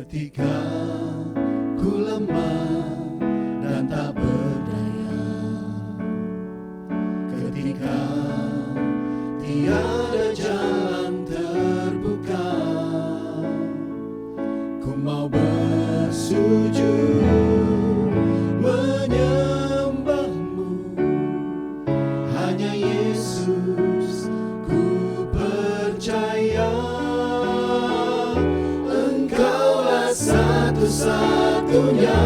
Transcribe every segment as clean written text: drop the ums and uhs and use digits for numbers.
Ketika ku lemah dan tak berdaya, ketika tiada jalan terbuka, ku mau bersujud menyembahmu. Hanya Yesus ku percaya, Engkaulah satu-satunya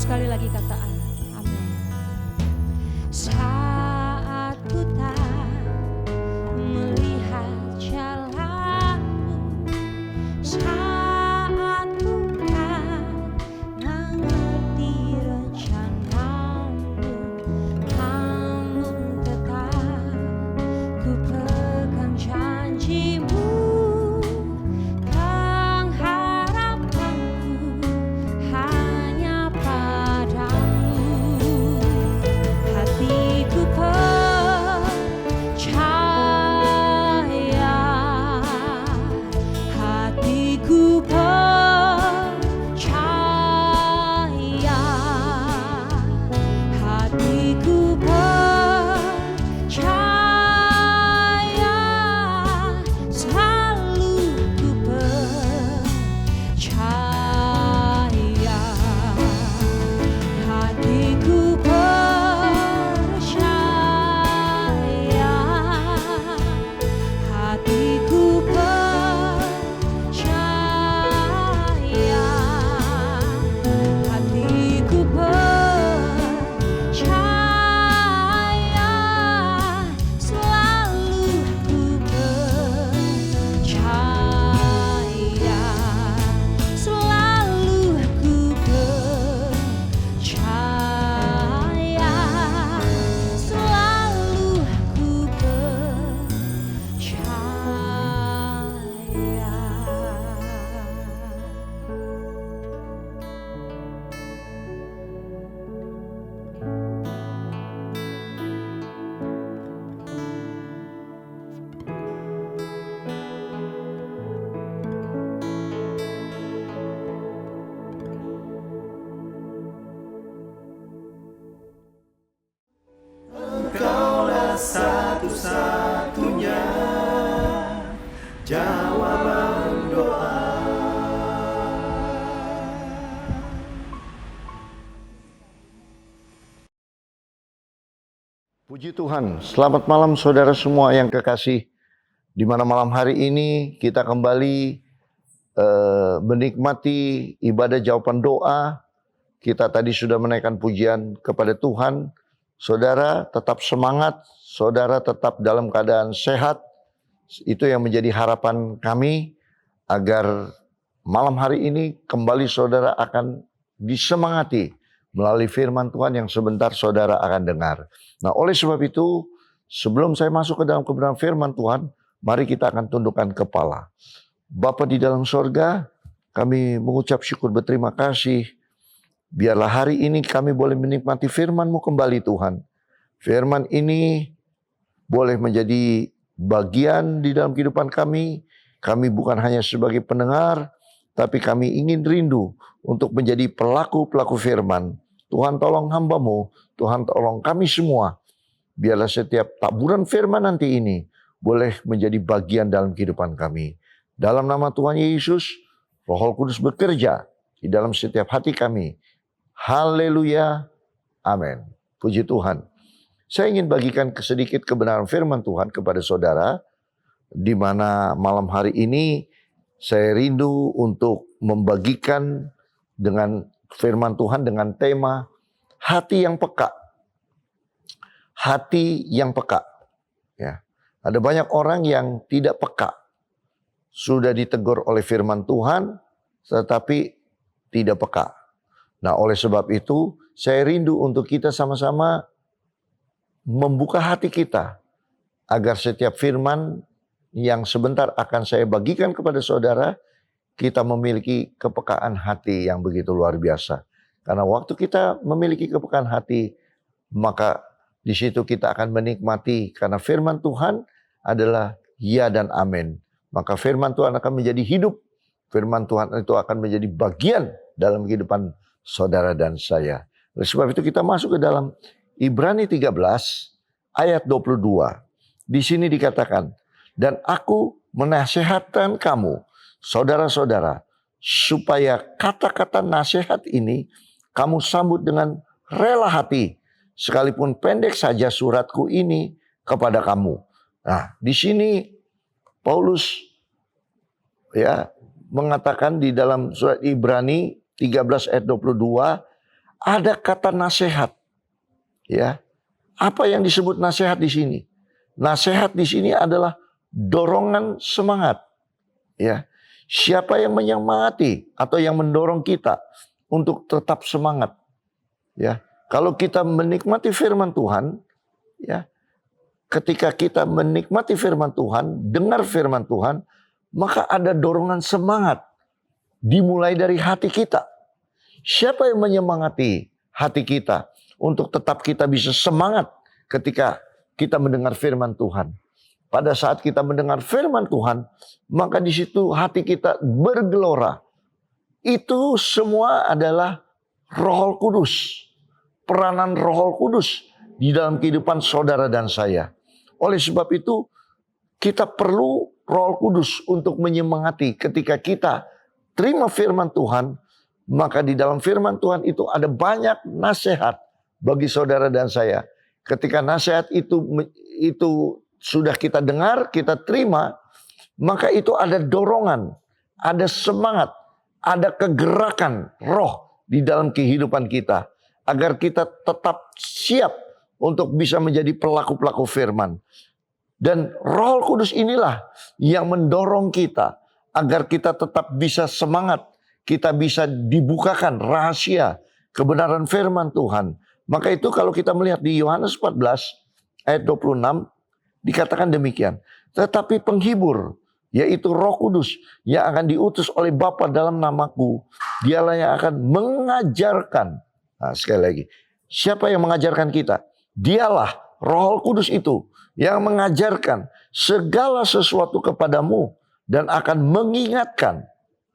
Sekali lagi katakan amin. Saat ku tak melihat jalanmu, saat ku tak mengerti rencanamu, namun tetap ku pegang janjimu. Pengharapanku hanya padamu. Hatiku percaya, hatiku percaya, hatiku percaya, selalu ku percaya. Hatiku percaya, hatiku percaya, hatiku percaya, selalu ku percaya, selalu ku percaya, selalu ku Engkaulah satu-satunya jawaban doa. Puji Tuhan, selamat malam saudara semua yang kekasih. Di mana malam hari ini kita kembali menikmati ibadah jawaban doa. Kita tadi sudah menaikkan pujian kepada Tuhan. Saudara tetap semangat, saudara tetap dalam keadaan sehat. Itu yang menjadi harapan kami agar malam hari ini kembali saudara akan disemangati melalui firman Tuhan yang sebentar saudara akan dengar. Nah, oleh sebab itu, sebelum saya masuk ke dalam kebenaran firman Tuhan, mari kita akan tundukkan kepala. Bapa di dalam sorga, kami mengucap syukur berterima kasih. Biarlah hari ini kami boleh menikmati firman-Mu kembali Tuhan. Firman ini boleh menjadi bagian di dalam kehidupan kami. Kami bukan hanya sebagai pendengar, tapi kami ingin rindu untuk menjadi pelaku-pelaku firman. Tuhan tolong hamba-Mu, Tuhan tolong kami semua. Biarlah setiap taburan firman nanti ini boleh menjadi bagian dalam kehidupan kami. Dalam nama Tuhan Yesus, Roh Kudus bekerja di dalam setiap hati kami. Haleluya, amin. Puji Tuhan. Saya ingin bagikan sedikit kebenaran firman Tuhan kepada saudara, di mana malam hari ini saya rindu untuk membagikan dengan firman Tuhan dengan tema hati yang peka. Hati yang peka. Ya. Ada banyak orang yang tidak peka. Sudah ditegur oleh firman Tuhan, tetapi tidak peka. Nah, oleh sebab itu, saya rindu untuk kita sama-sama membuka hati kita agar setiap firman yang sebentar akan saya bagikan kepada saudara, kita memiliki kepekaan hati yang begitu luar biasa. Karena waktu kita memiliki kepekaan hati, maka di situ kita akan menikmati karena firman Tuhan adalah ya dan amin. Maka firman Tuhan akan menjadi hidup. Firman Tuhan itu akan menjadi bagian dalam kehidupan saudara dan saya. Oleh sebab itu kita masuk ke dalam Ibrani 13 ayat 22. Di sini dikatakan, dan aku menasihatkan kamu, saudara-saudara, supaya kata-kata nasihat ini kamu sambut dengan rela hati, sekalipun pendek saja suratku ini kepada kamu. Nah, di sini Paulus mengatakan di dalam surat Ibrani 13 ayat 22, ada kata nasihat. Ya. Apa yang disebut nasihat di sini? Nasihat di sini adalah dorongan semangat. Ya. Siapa yang menyemangati atau yang mendorong kita untuk tetap semangat? Ya. Kalau kita menikmati firman Tuhan, ya. Ketika kita menikmati firman Tuhan, dengar firman Tuhan, maka ada dorongan semangat dimulai dari hati kita. Siapa yang menyemangati hati kita untuk tetap kita bisa semangat ketika kita mendengar firman Tuhan? Pada saat kita mendengar firman Tuhan, maka di situ hati kita bergelora. Itu semua adalah Roh Kudus. Peranan Roh Kudus di dalam kehidupan saudara dan saya. Oleh sebab itu, kita perlu Roh Kudus untuk menyemangati ketika kita terima firman Tuhan. Maka di dalam firman Tuhan itu ada banyak nasihat bagi saudara dan saya. Ketika nasihat itu sudah kita dengar, kita terima, maka itu ada dorongan, ada semangat, ada kegerakan roh di dalam kehidupan kita. Agar kita tetap siap untuk bisa menjadi pelaku-pelaku firman. Dan Roh Kudus inilah yang mendorong kita agar kita tetap bisa semangat. Kita bisa dibukakan rahasia kebenaran firman Tuhan. Maka itu kalau kita melihat di Yohanes 14 ayat 26 dikatakan demikian. Tetapi penghibur, yaitu Roh Kudus yang akan diutus oleh Bapa dalam namaku, dialah yang akan mengajarkan. Nah, sekali lagi, siapa yang mengajarkan kita? Dialah Roh Kudus itu yang mengajarkan segala sesuatu kepadamu dan akan mengingatkan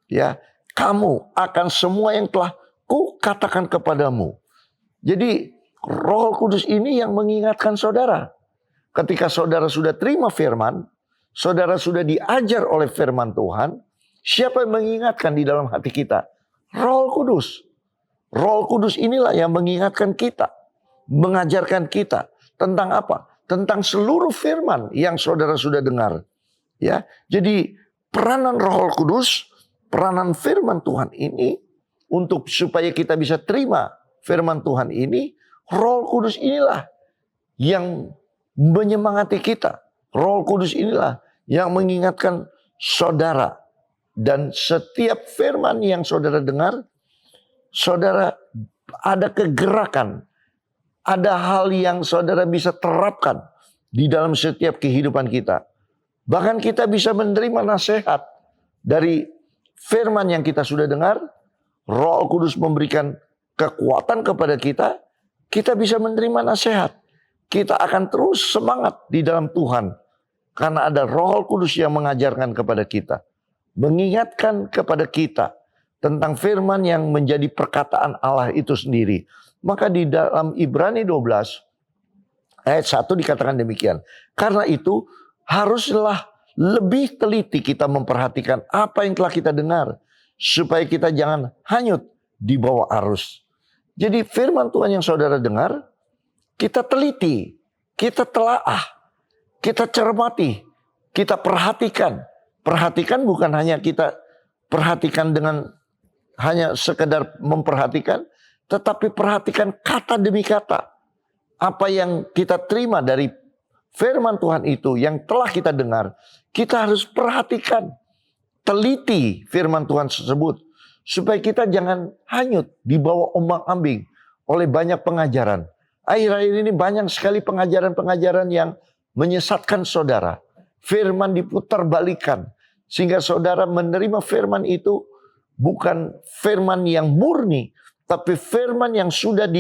ya kamu akan semua yang telah kukatakan kepadamu. Jadi Roh Kudus ini yang mengingatkan saudara. Ketika saudara sudah terima firman, saudara sudah diajar oleh firman Tuhan, siapa yang mengingatkan di dalam hati kita? Roh Kudus. Roh Kudus inilah yang mengingatkan kita. Mengajarkan kita tentang apa? Tentang seluruh firman yang saudara sudah dengar. Ya, jadi peranan Roh Kudus, peranan firman Tuhan ini untuk supaya kita bisa terima firman Tuhan ini, Roh Kudus inilah yang menyemangati kita. Roh Kudus inilah yang mengingatkan saudara, dan setiap firman yang saudara dengar, saudara ada kegerakan. Ada hal yang saudara bisa terapkan di dalam setiap kehidupan kita. Bahkan kita bisa menerima nasihat dari firman yang kita sudah dengar. Roh Kudus memberikan kekuatan kepada kita. Kita bisa menerima nasihat. Kita akan terus semangat di dalam Tuhan. Karena ada Roh Kudus yang mengajarkan kepada kita. Mengingatkan kepada kita tentang firman yang menjadi perkataan Allah itu sendiri. Maka di dalam Ibrani 12 ayat 1 dikatakan demikian. Karena itu haruslah lebih teliti kita memperhatikan apa yang telah kita dengar. Supaya kita jangan hanyut di bawah arus. Jadi firman Tuhan yang saudara dengar, kita teliti, kita telaah, kita cermati, kita perhatikan. Perhatikan bukan hanya kita perhatikan dengan hanya sekedar memperhatikan, tetapi perhatikan kata demi kata. Apa yang kita terima dari firman Tuhan itu yang telah kita dengar, kita harus perhatikan. Teliti firman Tuhan tersebut. Supaya kita jangan hanyut di bawah ombang-ambing oleh banyak pengajaran. Akhir-akhir ini banyak sekali pengajaran-pengajaran yang menyesatkan saudara. Firman diputar-balikan. Sehingga saudara menerima firman itu bukan firman yang murni, tapi firman yang sudah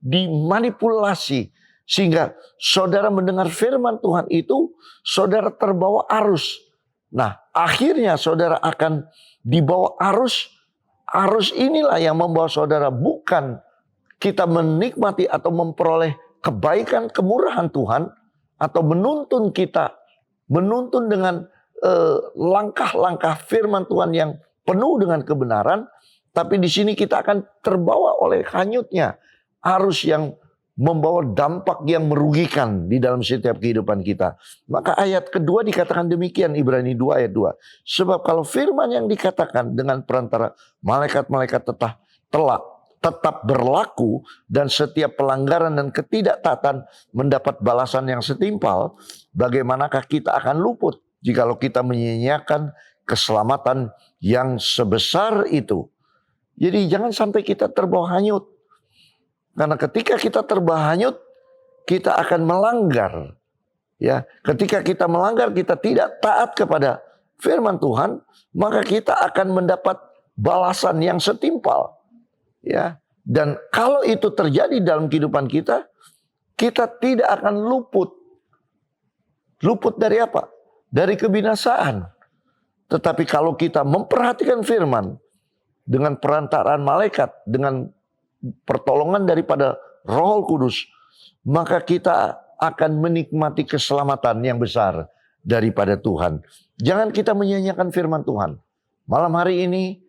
dimanipulasi. Sehingga saudara mendengar firman Tuhan itu, saudara terbawa arus. Nah, akhirnya saudara akan dibawa arus. Arus inilah yang membawa saudara bukan kita menikmati atau memperoleh kebaikan, kemurahan Tuhan. Atau menuntun kita, menuntun dengan langkah-langkah firman Tuhan yang penuh dengan kebenaran. Tapi di sini kita akan terbawa oleh hanyutnya arus yang membawa dampak yang merugikan di dalam setiap kehidupan kita. Maka ayat kedua dikatakan demikian, Ibrani 2 ayat 2. Sebab kalau firman yang dikatakan dengan perantara malaikat-malaikat telah tetap berlaku dan setiap pelanggaran dan ketidaktaatan mendapat balasan yang setimpal, bagaimanakah kita akan luput jikalau kita menyia-nyiakan keselamatan yang sebesar itu? Jadi jangan sampai kita terbawa hanyut. Karena ketika kita terbawa hanyut, kita akan melanggar. Ya, ketika kita melanggar, kita tidak taat kepada firman Tuhan, maka kita akan mendapat balasan yang setimpal. Ya, dan kalau itu terjadi dalam kehidupan kita, kita tidak akan luput. Luput dari apa? Dari kebinasaan. Tetapi kalau kita memperhatikan firman dengan perantaraan malaikat, dengan pertolongan daripada Roh Kudus, maka kita akan menikmati keselamatan yang besar daripada Tuhan. Jangan kita menyia-nyiakan firman Tuhan. Malam hari ini,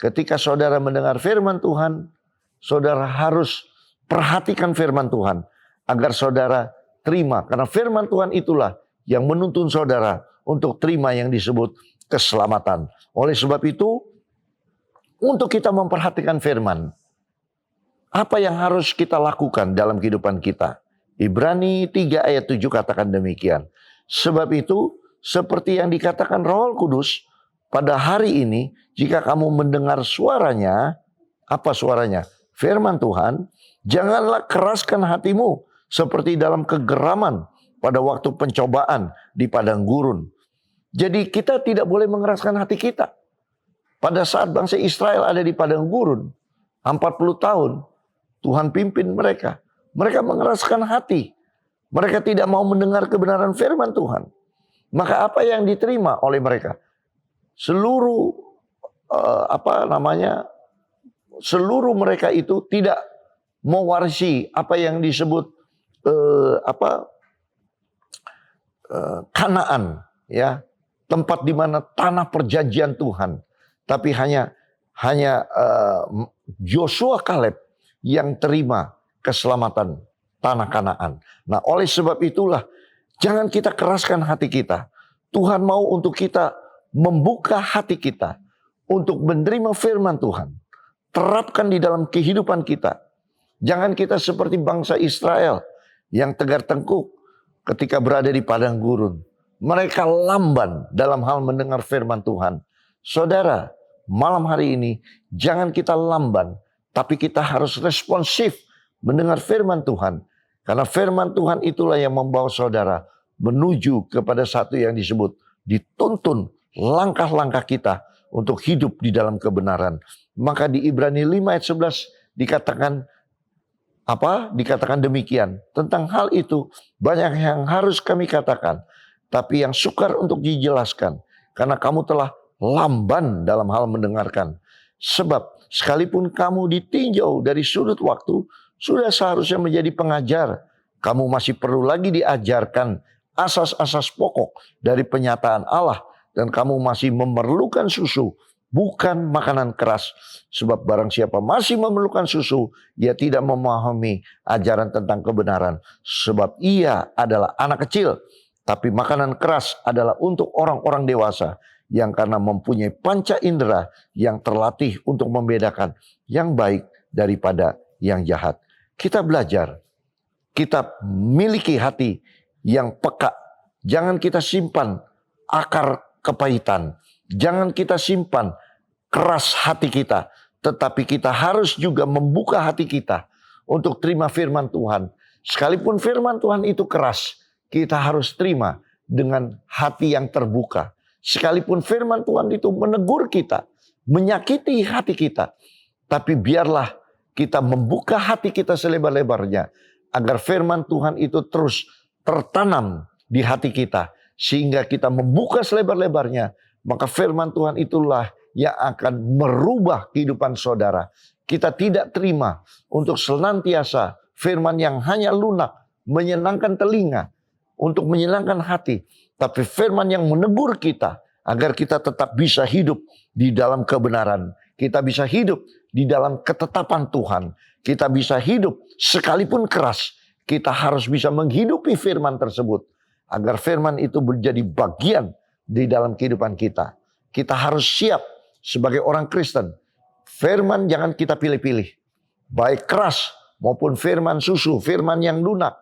ketika saudara mendengar firman Tuhan, saudara harus perhatikan firman Tuhan agar saudara terima. Karena firman Tuhan itulah yang menuntun saudara untuk terima yang disebut keselamatan. Oleh sebab itu, untuk kita memperhatikan firman, apa yang harus kita lakukan dalam kehidupan kita? Ibrani 3 ayat 7 katakan demikian. Sebab itu, seperti yang dikatakan Roh Kudus, pada hari ini, jika kamu mendengar suaranya, apa suaranya? Firman Tuhan, janganlah keraskan hatimu seperti dalam kegeraman pada waktu pencobaan di padang gurun. Jadi kita tidak boleh mengeraskan hati kita. Pada saat bangsa Israel ada di padang gurun, 40 tahun, Tuhan pimpin mereka. Mereka mengeraskan hati. Mereka tidak mau mendengar kebenaran firman Tuhan. Maka apa yang diterima oleh mereka? Seluruh seluruh mereka itu tidak mewarisi apa yang disebut Kanaan, ya, tempat di mana tanah perjanjian Tuhan. Tapi hanya Joshua Kaleb yang terima keselamatan tanah Kanaan. Nah, oleh sebab itulah jangan kita keraskan hati kita. Tuhan mau untuk kita membuka hati kita untuk menerima firman Tuhan. Terapkan di dalam kehidupan kita. Jangan kita seperti bangsa Israel yang tegar tengkuk ketika berada di padang gurun. Mereka lamban dalam hal mendengar firman Tuhan. Saudara, malam hari ini jangan kita lamban, tapi kita harus responsif mendengar firman Tuhan. Karena firman Tuhan itulah yang membawa saudara menuju kepada satu yang disebut dituntun langkah-langkah kita untuk hidup di dalam kebenaran. Maka di Ibrani 5 ayat 11 dikatakan apa? Dikatakan demikian. Tentang hal itu banyak yang harus kami katakan, tapi yang sukar untuk dijelaskan. Karena kamu telah lamban dalam hal mendengarkan. Sebab sekalipun kamu ditinjau dari sudut waktu, sudah seharusnya menjadi pengajar. Kamu masih perlu lagi diajarkan asas-asas pokok dari penyataan Allah. Dan kamu masih memerlukan susu, bukan makanan keras. Sebab barang siapa masih memerlukan susu, ia tidak memahami ajaran tentang kebenaran. Sebab ia adalah anak kecil. Tapi makanan keras adalah untuk orang-orang dewasa, yang karena mempunyai panca indera yang terlatih untuk membedakan yang baik daripada yang jahat. Kita belajar, kita miliki hati yang peka. Jangan kita simpan akar kepahitan. Jangan kita simpan keras hati kita. Tetapi kita harus juga membuka hati kita untuk terima firman Tuhan. Sekalipun firman Tuhan itu keras, kita harus terima dengan hati yang terbuka. Sekalipun firman Tuhan itu menegur kita, menyakiti hati kita, tapi biarlah kita membuka hati kita selebar-lebarnya agar firman Tuhan itu terus tertanam di hati kita sehingga kita membuka selebar-lebarnya, maka firman Tuhan itulah yang akan merubah kehidupan saudara. Kita tidak terima untuk senantiasa firman yang hanya lunak, menyenangkan telinga, untuk menyenangkan hati, tapi firman yang menegur kita agar kita tetap bisa hidup di dalam kebenaran. Kita bisa hidup di dalam ketetapan Tuhan. Kita bisa hidup sekalipun keras. Kita harus bisa menghidupi firman tersebut. Agar firman itu menjadi bagian di dalam kehidupan kita. Kita harus siap sebagai orang Kristen. Firman jangan kita pilih-pilih. baik keras maupun firman susu, firman yang lunak.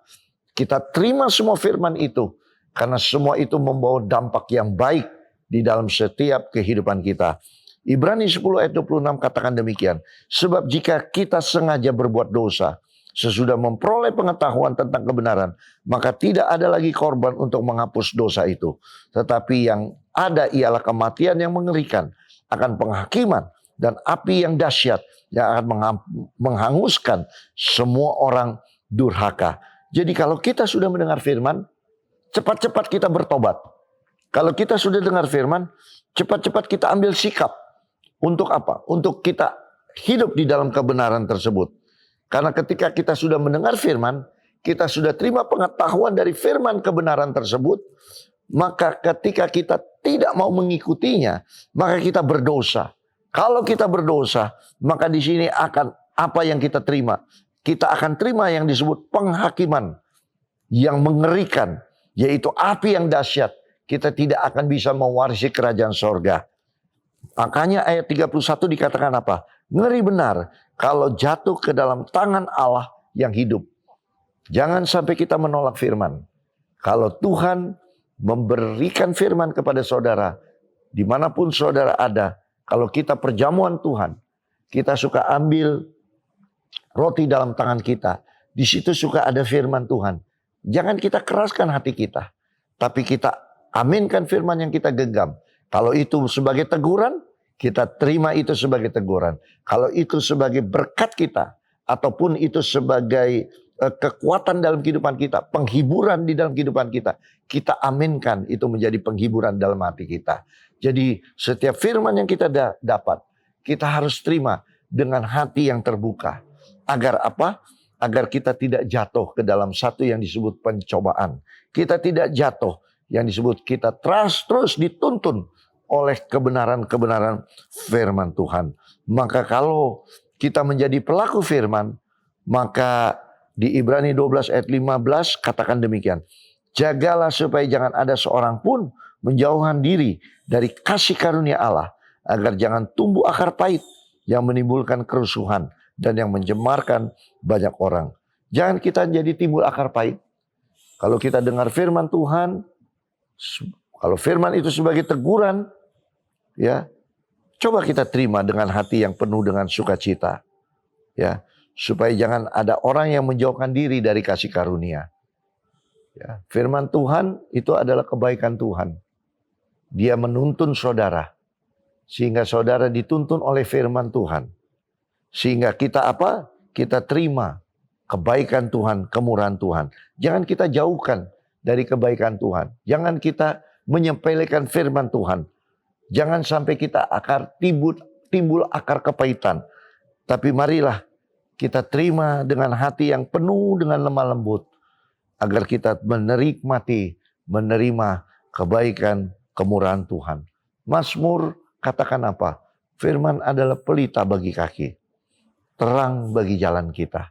Kita terima semua firman itu, karena semua itu membawa dampak yang baik di dalam setiap kehidupan kita. Ibrani 10 ayat 26 katakan demikian. Sebab jika kita sengaja berbuat dosa, sesudah memperoleh pengetahuan tentang kebenaran, maka tidak ada lagi korban untuk menghapus dosa itu. Tetapi yang ada ialah kematian yang mengerikan, akan penghakiman dan api yang dahsyat yang akan menghanguskan semua orang durhaka. Jadi kalau kita sudah mendengar firman, cepat-cepat kita bertobat. Kalau kita sudah dengar firman, cepat-cepat kita ambil sikap. Untuk apa? Untuk kita hidup di dalam kebenaran tersebut. Karena ketika kita sudah mendengar firman, kita sudah terima pengetahuan dari firman kebenaran tersebut, maka ketika kita tidak mau mengikutinya, maka kita berdosa. Kalau kita berdosa, maka di sini akan apa yang kita terima? Kita akan terima yang disebut penghakiman yang mengerikan, yaitu api yang dahsyat. Kita tidak akan bisa mewarisi kerajaan sorga. Makanya ayat 31 dikatakan apa? Ngeri benar kalau jatuh ke dalam tangan Allah yang hidup. Jangan sampai kita menolak firman. Kalau Tuhan memberikan firman kepada saudara, dimanapun saudara ada, kalau kita perjamuan Tuhan, kita suka ambil roti dalam tangan kita. Di situ suka ada firman Tuhan. Jangan kita keraskan hati kita, tapi kita aminkan firman yang kita genggam. Kalau itu sebagai teguran, kita terima itu sebagai teguran. Kalau itu sebagai berkat kita, ataupun itu sebagai kekuatan dalam kehidupan kita, penghiburan di dalam kehidupan kita, kita aminkan itu menjadi penghiburan dalam hati kita. Jadi setiap firman yang kita dapat, kita harus terima dengan hati yang terbuka. Agar apa? Agar kita tidak jatuh ke dalam satu yang disebut pencobaan. Kita tidak jatuh yang disebut kita terus dituntun oleh kebenaran-kebenaran firman Tuhan. Maka kalau kita menjadi pelaku firman, maka di Ibrani 12 ayat 15 katakan demikian. Jagalah supaya jangan ada seorang pun menjauhkan diri dari kasih karunia Allah, agar jangan tumbuh akar pahit yang menimbulkan kerusuhan dan yang mencemarkan banyak orang. Jangan kita jadi timbul akar pahit. Kalau kita dengar firman Tuhan, kalau firman itu sebagai teguran, ya, coba kita terima dengan hati yang penuh dengan sukacita, ya, supaya jangan ada orang yang menjauhkan diri dari kasih karunia. Ya, firman Tuhan itu adalah kebaikan Tuhan. Dia menuntun saudara, sehingga saudara dituntun oleh firman Tuhan. Sehingga kita apa? Kita terima kebaikan Tuhan, kemurahan Tuhan. Jangan kita jauhkan dari kebaikan Tuhan. Jangan kita menyepelekan firman Tuhan. Jangan sampai kita timbul akar kepahitan. Tapi marilah kita terima dengan hati yang penuh dengan lemah lembut, agar kita menerima kebaikan, kemurahan Tuhan. Mazmur katakan apa? Firman adalah pelita bagi kaki, terang bagi jalan kita.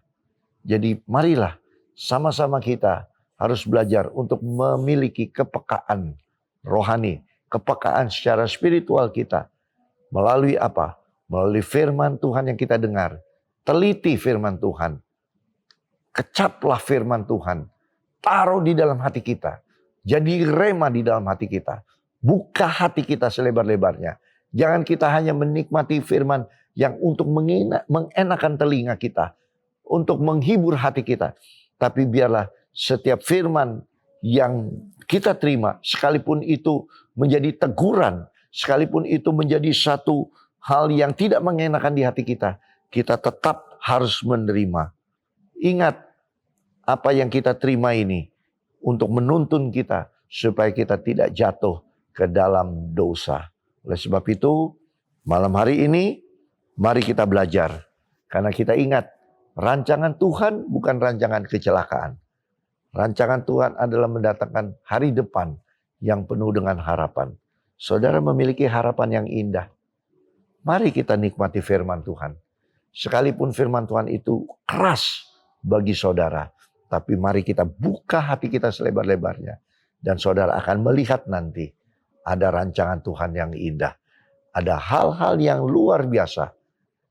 Jadi marilah sama-sama kita harus belajar untuk memiliki kepekaan rohani, kepekaan secara spiritual kita. Melalui apa? Melalui firman Tuhan yang kita dengar. Teliti firman Tuhan. Kecaplah firman Tuhan. Taruh di dalam hati kita. Jadi rema di dalam hati kita. Buka hati kita selebar-lebarnya. Jangan kita hanya menikmati firman yang untuk mengenakan telinga kita. Untuk menghibur hati kita. Tapi biarlah setiap firman yang kita terima, sekalipun itu menjadi teguran, sekalipun itu menjadi satu hal yang tidak mengenakan di hati kita, kita tetap harus menerima. Ingat, apa yang kita terima ini untuk menuntun kita supaya kita tidak jatuh ke dalam dosa. Oleh sebab itu, malam hari ini mari kita belajar. Karena kita ingat, rancangan Tuhan bukan rancangan kecelakaan. Rancangan Tuhan adalah mendatangkan hari depan yang penuh dengan harapan. Saudara memiliki harapan yang indah. Mari kita nikmati firman Tuhan. Sekalipun firman Tuhan itu keras bagi saudara, tapi mari kita buka hati kita selebar-lebarnya. Dan saudara akan melihat nanti ada rancangan Tuhan yang indah. Ada hal-hal yang luar biasa.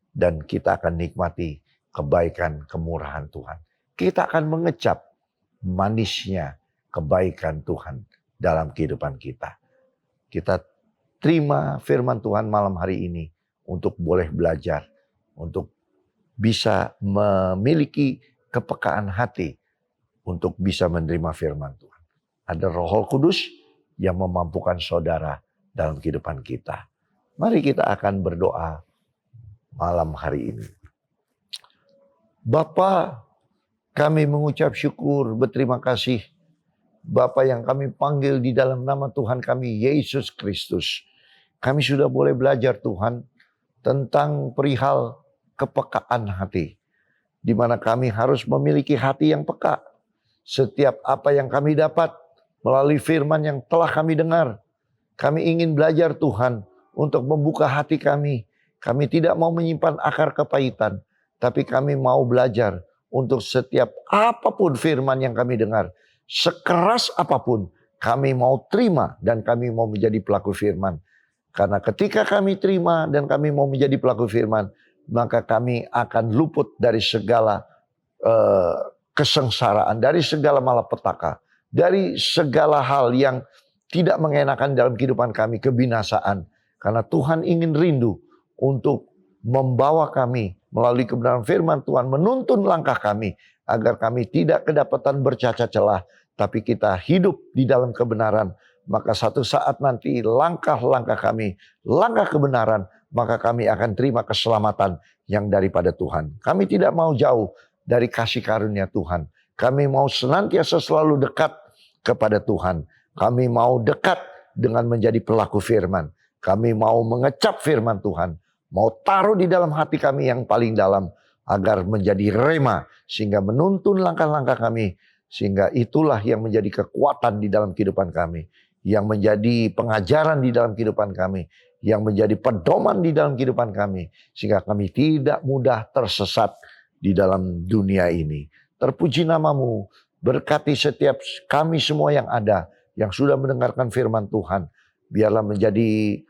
Dan kita akan nikmati kebaikan kemurahan Tuhan. Kita akan mengecap manisnya kebaikan Tuhan dalam kehidupan kita. Kita terima firman Tuhan malam hari ini untuk boleh belajar, untuk bisa memiliki kepekaan hati untuk bisa menerima firman Tuhan. Ada Roh Kudus yang memampukan saudara dalam kehidupan kita. Mari kita akan berdoa malam hari ini. Bapa, kami mengucap syukur, berterima kasih. Bapa yang kami panggil di dalam nama Tuhan kami, Yesus Kristus. Kami sudah boleh belajar Tuhan tentang perihal kepekaan hati. Di mana kami harus memiliki hati yang peka. Setiap apa yang kami dapat melalui firman yang telah kami dengar. Kami ingin belajar Tuhan untuk membuka hati kami. Kami tidak mau menyimpan akar kepahitan. Tapi kami mau belajar untuk setiap apapun firman yang kami dengar. Sekeras apapun kami mau terima dan kami mau menjadi pelaku firman. Karena ketika kami terima dan kami mau menjadi pelaku firman, maka kami akan luput dari segala kesengsaraan, dari segala malapetaka, dari segala hal yang tidak mengenakan dalam kehidupan kami, kebinasaan. Karena Tuhan ingin rindu untuk membawa kami melalui kebenaran firman Tuhan, menuntun langkah kami agar kami tidak kedapatan bercacat celah, tapi kita hidup di dalam kebenaran. Maka satu saat nanti langkah-langkah kami, langkah kebenaran, maka kami akan terima keselamatan yang daripada Tuhan. Kami tidak mau jauh dari kasih karunia Tuhan. Kami mau senantiasa selalu dekat kepada Tuhan. Kami mau dekat dengan menjadi pelaku firman. Kami mau mengecap firman Tuhan. Mau taruh di dalam hati kami yang paling dalam agar menjadi rema sehingga menuntun langkah-langkah kami. Sehingga itulah yang menjadi kekuatan di dalam kehidupan kami. Yang menjadi pengajaran di dalam kehidupan kami. Yang menjadi pedoman di dalam kehidupan kami. Sehingga kami tidak mudah tersesat di dalam dunia ini. Terpuji namamu. Berkati setiap kami semua yang ada. Yang sudah mendengarkan firman Tuhan. Biarlah menjadi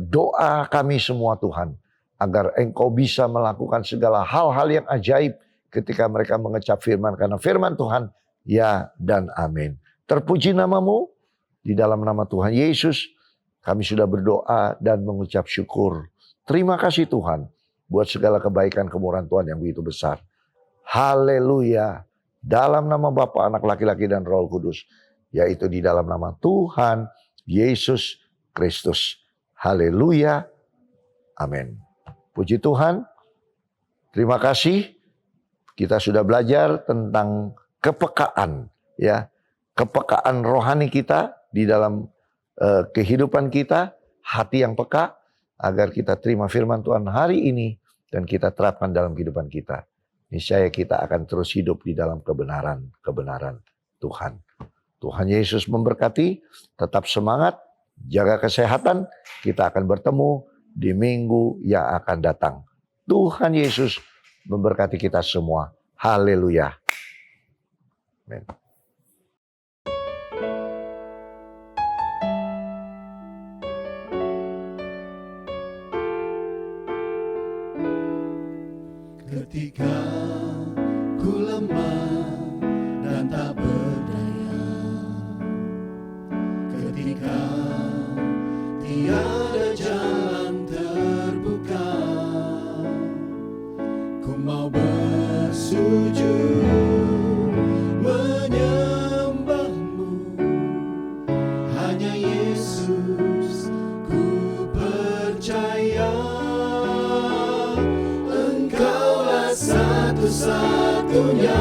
doa kami semua Tuhan. Agar Engkau bisa melakukan segala hal-hal yang ajaib. Ketika mereka mengecap firman. Karena firman Tuhan ya dan amin. Terpuji namamu. Di dalam nama Tuhan Yesus, kami sudah berdoa dan mengucap syukur. Terima kasih Tuhan, buat segala kebaikan kemurahan Tuhan yang begitu besar. Haleluya. Dalam nama Bapa, Anak laki-laki dan Roh Kudus. Yaitu di dalam nama Tuhan Yesus Kristus. Haleluya. Amin. Puji Tuhan. Terima kasih. Kita sudah belajar tentang kepekaan. Ya, kepekaan rohani kita. Di dalam kehidupan kita, hati yang peka, agar kita terima firman Tuhan hari ini, dan kita terapkan dalam kehidupan kita. Niscaya kita akan terus hidup di dalam kebenaran Tuhan. Tuhan Yesus memberkati, tetap semangat, jaga kesehatan, kita akan bertemu di minggu yang akan datang. Tuhan Yesus memberkati kita semua. Haleluya. Amin. Ketika ku lemah dan tak berdaya, ketika tiada jalan terbuka, ku mau bersujud menyembahmu. Hanya Yesus ku percaya. Satu-satunya